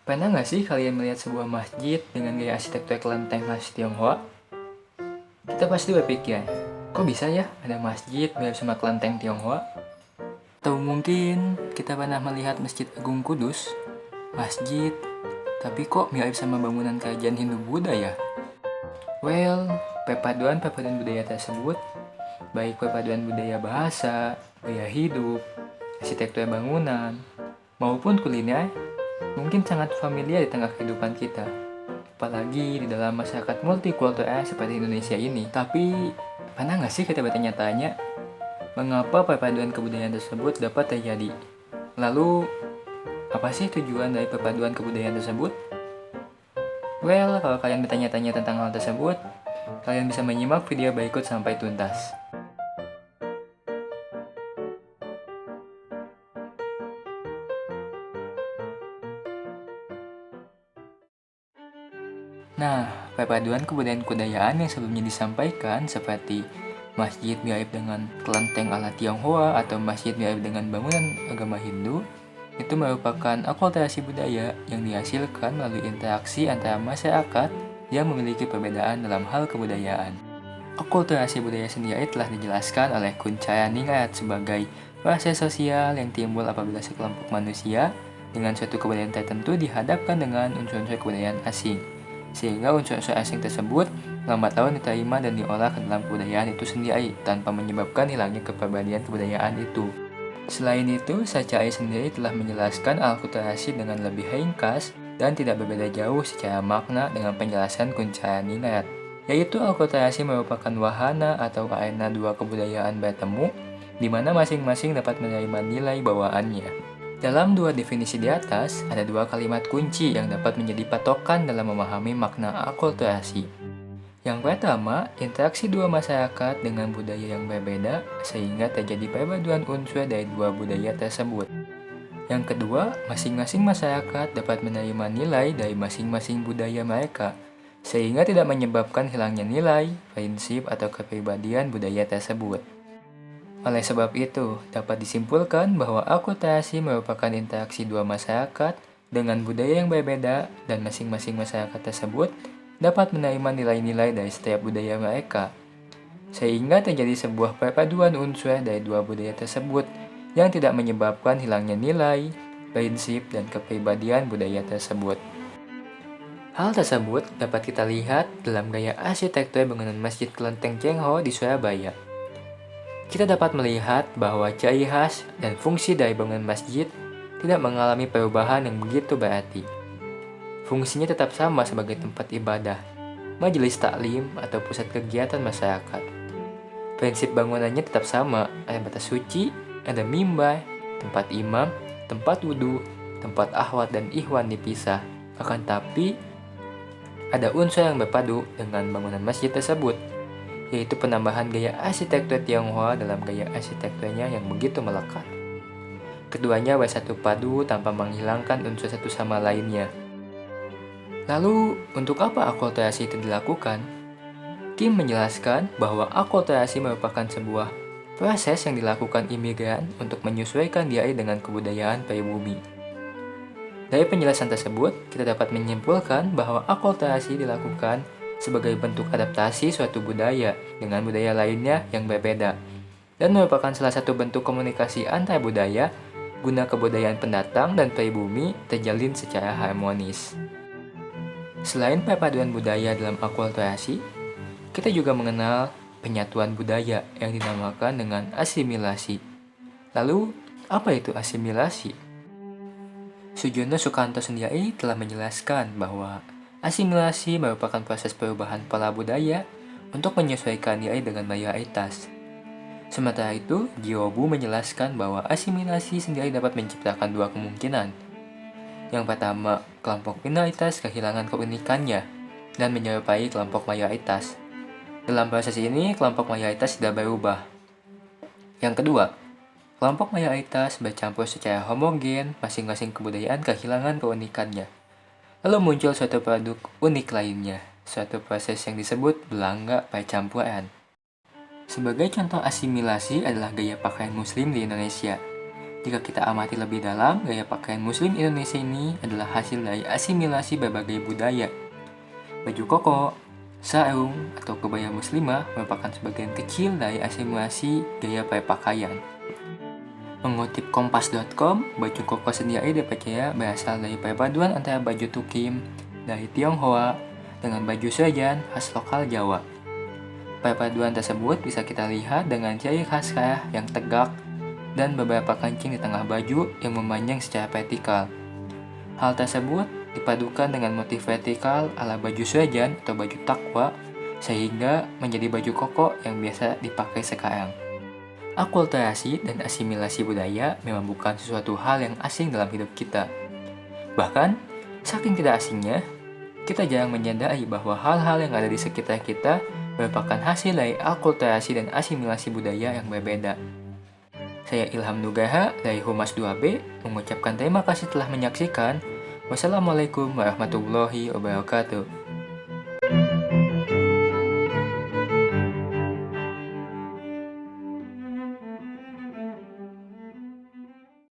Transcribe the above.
Pernah nggak sih kalian melihat sebuah masjid dengan gaya arsitektur kelenteng khas Tionghoa? Kita pasti berpikir, kok bisa ya ada masjid mirip sama kelenteng Tionghoa? Atau mungkin kita pernah melihat Masjid Agung Kudus, masjid, tapi kok mirip sama bangunan kerajaan Hindu-Buddha ya? Well, perpaduan-perpaduan budaya tersebut, baik perpaduan budaya bahasa, gaya hidup, arsitektur bangunan, maupun kuliner, mungkin sangat familiar di tengah kehidupan kita. Apalagi di dalam masyarakat multikultural seperti Indonesia ini. Tapi, pernah nggak sih kita bertanya-tanya, mengapa perpaduan kebudayaan tersebut dapat terjadi? Lalu, apa sih tujuan dari perpaduan kebudayaan tersebut? Well, kalau kalian bertanya-tanya tentang hal tersebut, kalian bisa menyimak video berikut sampai tuntas. Nah, perpaduan kebudayaan-kebudayaan yang sebelumnya disampaikan seperti masjid mirip dengan kelenteng ala Tionghoa atau masjid mirip dengan bangunan agama Hindu, itu merupakan akulturasi budaya yang dihasilkan melalui interaksi antara masyarakat yang memiliki perbedaan dalam hal kebudayaan. Akulturasi budaya sendiri telah dijelaskan oleh Kuncaya Ningrat sebagai proses sosial yang timbul apabila sekelompok manusia dengan suatu kebudayaan tertentu dihadapkan dengan unsur-unsur kebudayaan asing, sehingga unsur-unsur asing tersebut lambat laun diterima dan diolah ke dalam kebudayaan itu sendiri tanpa menyebabkan hilangnya kepribadian kebudayaan itu. Selain itu, Sacai sendiri telah menjelaskan akulturasi dengan lebih ringkas dan tidak berbeda jauh secara makna dengan penjelasan Kuncaya Ningrat, yaitu akulturasi merupakan wahana atau arena dua kebudayaan bertemu, di mana masing-masing dapat menerima nilai bawaannya. Dalam dua definisi di atas, ada dua kalimat kunci yang dapat menjadi patokan dalam memahami makna akulturasi. Yang pertama, interaksi dua masyarakat dengan budaya yang berbeda sehingga terjadi perpaduan unsur dari dua budaya tersebut. Yang kedua, masing-masing masyarakat dapat menerima nilai dari masing-masing budaya mereka, sehingga tidak menyebabkan hilangnya nilai, prinsip, atau kepribadian budaya tersebut. Oleh sebab itu, dapat disimpulkan bahwa akulturasi merupakan interaksi dua masyarakat dengan budaya yang berbeda dan masing-masing masyarakat tersebut dapat menerima nilai-nilai dari setiap budaya mereka, sehingga terjadi sebuah perpaduan unsur dari dua budaya tersebut yang tidak menyebabkan hilangnya nilai, prinsip, dan kepribadian budaya tersebut. Hal tersebut dapat kita lihat dalam gaya arsitektur bangunan Masjid Kelenteng Cengho di Surabaya. Kita dapat melihat bahwa ciri khas dan fungsi dari bangunan masjid tidak mengalami perubahan yang begitu berarti. Fungsinya tetap sama sebagai tempat ibadah, majelis taklim, atau pusat kegiatan masyarakat. Prinsip bangunannya tetap sama, ada batas suci, ada mimbar, tempat imam, tempat wudhu, tempat ahwat dan ikhwan dipisah. Akan tapi, ada unsur yang berpadu dengan bangunan masjid tersebut, yaitu penambahan gaya arsitektur Tionghoa dalam gaya arsitekturnya yang begitu melekat. Keduanya bersatu padu tanpa menghilangkan unsur satu sama lainnya. Lalu, untuk apa akulturasi itu dilakukan? Kim menjelaskan bahwa akulturasi merupakan sebuah proses yang dilakukan imigran untuk menyesuaikan diri dengan kebudayaan pribumi. Dari penjelasan tersebut, kita dapat menyimpulkan bahwa akulturasi dilakukan sebagai bentuk adaptasi suatu budaya dengan budaya lainnya yang berbeda, dan merupakan salah satu bentuk komunikasi antar budaya guna kebudayaan pendatang dan pribumi terjalin secara harmonis. Selain perpaduan budaya dalam akulturasi, kita juga mengenal penyatuan budaya yang dinamakan dengan asimilasi. Lalu, apa itu asimilasi? Sujono Sukanto sendiri telah menjelaskan bahwa asimilasi merupakan proses perubahan pola budaya untuk menyesuaikan diri dengan mayoritas. Sementara itu, Giobu menjelaskan bahwa asimilasi sendiri dapat menciptakan dua kemungkinan. Yang pertama, kelompok minoritas kehilangan keunikannya dan menyerupai kelompok mayoritas. Dalam proses ini, kelompok mayoritas tidak berubah. Yang kedua, kelompok mayoritas bercampur secara homogen, masing-masing kebudayaan kehilangan keunikannya. Lalu muncul suatu produk unik lainnya, suatu proses yang disebut belangga percampuran. Sebagai contoh asimilasi adalah gaya pakaian muslim di Indonesia. Jika kita amati lebih dalam, gaya pakaian Muslim Indonesia ini adalah hasil dari asimilasi berbagai budaya. Baju koko, sarung, atau kebaya muslimah merupakan sebagian kecil dari asimilasi gaya berpakaian. Mengutip kompas.com, baju koko sendiri dipercaya berasal dari perpaduan antara baju tukim dari Tionghoa dengan baju serjan khas lokal Jawa. Perpaduan tersebut bisa kita lihat dengan ciri khas kah yang tegak dan beberapa kancing di tengah baju yang memanjang secara vertikal. Hal tersebut dipadukan dengan motif vertikal ala baju serjan atau baju takwa, sehingga menjadi baju koko yang biasa dipakai sekarang. Akulturasi dan asimilasi budaya memang bukan sesuatu hal yang asing dalam hidup kita. Bahkan, saking tidak asingnya, kita jarang menyadari bahwa hal-hal yang ada di sekitar kita merupakan hasil dari akulturasi dan asimilasi budaya yang berbeda. Saya Ilham Nugraha dari Humas 2B mengucapkan terima kasih telah menyaksikan. Wassalamualaikum warahmatullahi wabarakatuh.